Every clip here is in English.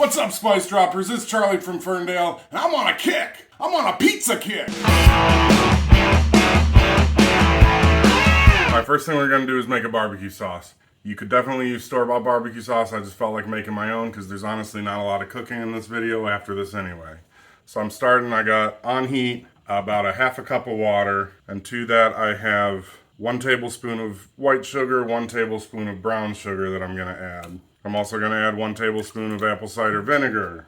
What's up, Spice Droppers? It's Charlie from Ferndale, and I'm on a kick. I'm on a pizza kick. Alright, first thing we're going to do is make a barbecue sauce. You could definitely use store-bought barbecue sauce. I just felt like making my own because there's honestly not a lot of cooking in this video after this anyway. So I'm starting, I got on heat about a half a cup of water, and to that I have 1 tablespoon of white sugar, 1 tablespoon of brown sugar that I'm going to add. I'm also going to add 1 tablespoon of apple cider vinegar.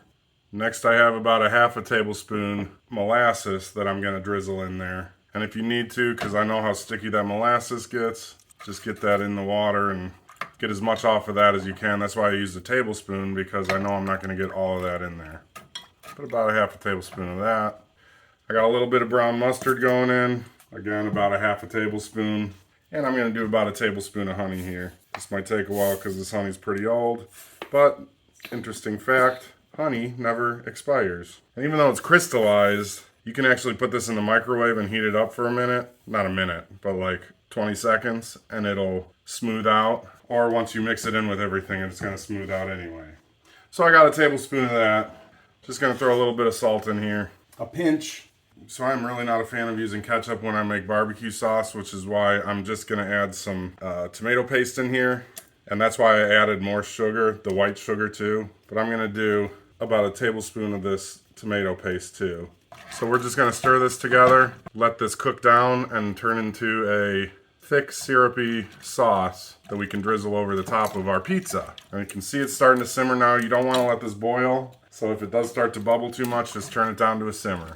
Next I have about a half a tablespoon molasses that I'm going to drizzle in there. And if you need to, because I know how sticky that molasses gets, just get that in the water and get as much off of that as you can. That's why I use a tablespoon, because I know I'm not going to get all of that in there. Put about a half a tablespoon of that. I got a little bit of brown mustard going in. Again, about a half a tablespoon. And I'm going to do about a tablespoon of honey here. This might take a while because this honey's pretty old. But, interesting fact, honey never expires. And even though it's crystallized, you can actually put this in the microwave and heat it up for a minute. Not a minute, but like 20 seconds. And it'll smooth out. Or once you mix it in with everything, it's going to smooth out anyway. So I got a tablespoon of that. Just going to throw a little bit of salt in here. A pinch. So I'm really not a fan of using ketchup when I make barbecue sauce, which is why I'm just going to add some tomato paste in here. And that's why I added more sugar, the white sugar too. But I'm going to do about a tablespoon of this tomato paste too. So we're just going to stir this together, let this cook down and turn into a thick syrupy sauce that we can drizzle over the top of our pizza. And you can see it's starting to simmer now. You don't want to let this boil. So if it does start to bubble too much, just turn it down to a simmer.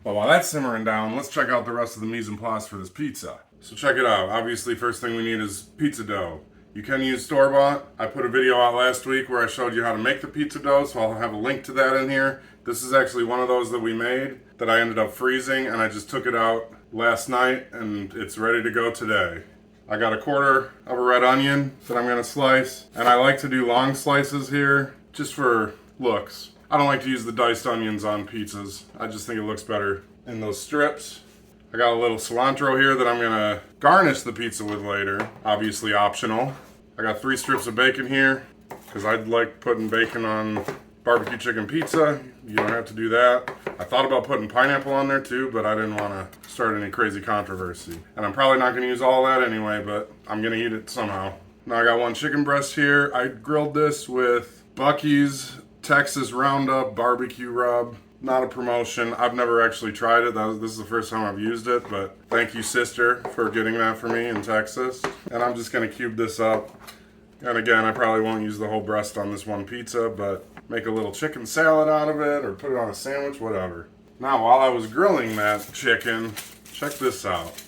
But while that's simmering down, let's check out the rest of the mise en place for this pizza. So check it out. Obviously, first thing we need is pizza dough. You can use store-bought. I put a video out last week where I showed you how to make the pizza dough, so I'll have a link to that in here. This is actually one of those that we made that I ended up freezing, and I just took it out last night, and it's ready to go today. I got a quarter of a red onion that I'm gonna slice, and I like to do long slices here, just for looks. I don't like to use the diced onions on pizzas. I just think it looks better in those strips. I got a little cilantro here that I'm gonna garnish the pizza with later. Obviously optional. I got 3 strips of bacon here, because I'd like putting bacon on barbecue chicken pizza. You don't have to do that. I thought about putting pineapple on there too, but I didn't want to start any crazy controversy. And I'm probably not gonna use all that anyway, but I'm gonna eat it somehow. Now I got 1 chicken breast here. I grilled this with Buc-ee's Texas Roundup barbecue rub. Not a promotion. I've never actually tried it. This is the first time I've used it, but thank you, sister, for getting that for me in Texas. And I'm just gonna cube this up. And again, I probably won't use the whole breast on this one pizza, but make a little chicken salad out of it or put it on a sandwich, whatever. Now, while I was grilling that chicken, check this out.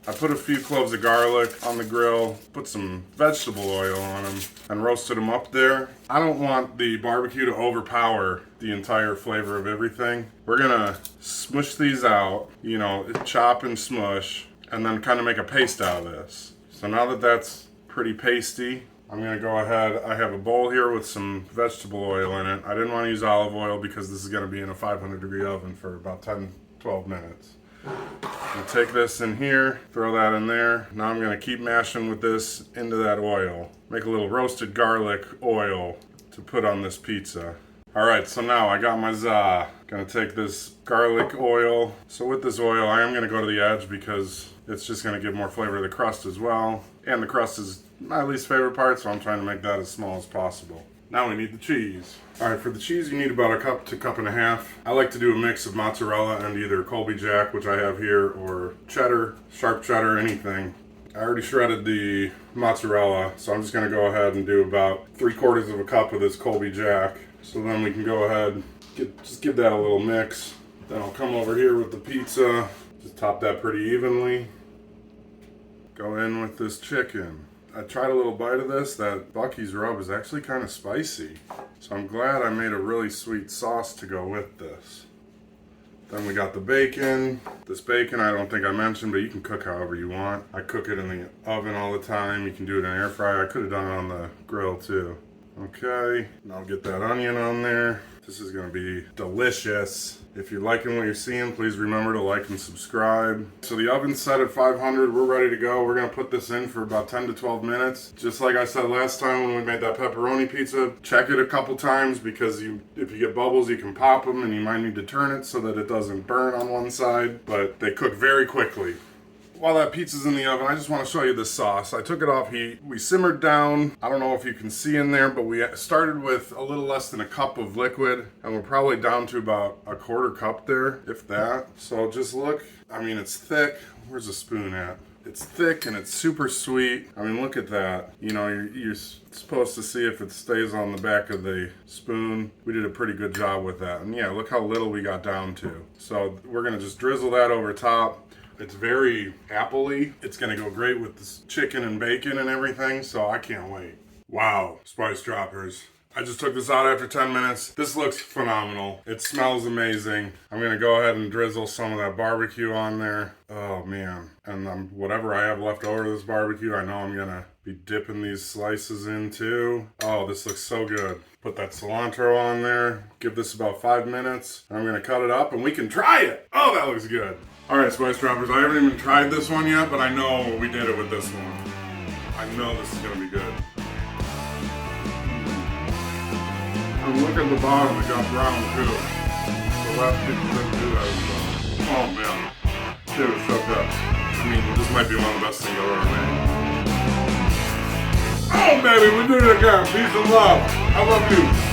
I put a few cloves of garlic on the grill, put some vegetable oil on them, and roasted them up there. I don't want the barbecue to overpower the entire flavor of everything. We're gonna smush these out, you know, chop and smush, and then kind of make a paste out of this. So now that that's pretty pasty, I'm gonna go ahead. I have a bowl here with some vegetable oil in it. I didn't want to use olive oil because this is gonna be in a 500-degree oven for about 10-12 minutes. I'll take this in here, throw that in there. Now I'm going to keep mashing with this into that oil. Make a little roasted garlic oil to put on this pizza. Alright, so now I got my za. Gonna take this garlic oil. So with this oil, I am going to go to the edge because it's just going to give more flavor to the crust as well. And the crust is my least favorite part, so I'm trying to make that as small as possible. Now we need the cheese. Alright, for the cheese you need about a cup to cup and a half. I like to do a mix of mozzarella and either Colby Jack, which I have here, or cheddar, sharp cheddar, anything. I already shredded the mozzarella, so I'm just going to go ahead and do about 3/4 of a cup of this Colby Jack. So then we can go ahead, just give that a little mix. Then I'll come over here with the pizza, just top that pretty evenly. Go in with this chicken. I tried a little bite of this. That Buc-ee's rub is actually kind of spicy. So I'm glad I made a really sweet sauce to go with this. Then we got the bacon. This bacon I don't think I mentioned, but you can cook however you want. I cook it in the oven all the time. You can do it in an air fryer. I could have done it on the grill too. Okay, now get that onion on there. This is gonna be delicious. If you're liking what you're seeing, please remember to like and subscribe. So the oven's set at 500, we're ready to go. We're gonna put this in for about 10 to 12 minutes. Just like I said last time when we made that pepperoni pizza, check it a couple times because if you get bubbles, you can pop them and you might need to turn it so that it doesn't burn on one side, but they cook very quickly. While that pizza's in the oven, I just want to show you this sauce. I took it off heat. We simmered down. I don't know if you can see in there, but we started with a little less than a cup of liquid, and we're probably down to about a quarter cup there, if that. So just look. I mean, it's thick. Where's the spoon at? It's thick and it's super sweet. I mean, look at that. You know, you're supposed to see if it stays on the back of the spoon. We did a pretty good job with that. And yeah, look how little we got down to. So we're gonna just drizzle that over top. It's very apple-y. It's gonna go great with this chicken and bacon and everything, so I can't wait. Wow, spice droppers. I just took this out after 10 minutes. This looks phenomenal. It smells amazing. I'm gonna go ahead and drizzle some of that barbecue on there. Oh man, and whatever I have left over of this barbecue, I know I'm gonna be dipping these slices in too. Oh, this looks so good. Put that cilantro on there. Give this about 5 minutes. I'm gonna cut it up and we can try it. Oh, that looks good. All right, spice droppers, I haven't even tried this one yet, but I know we did it with this one. I know this is gonna be good. And look at the bottom, it got brown too. The last people didn't do that as well. Oh man, it was so good. I mean, this might be one of the best things I've ever made. Oh baby, we did it again. Peace and love. I love you.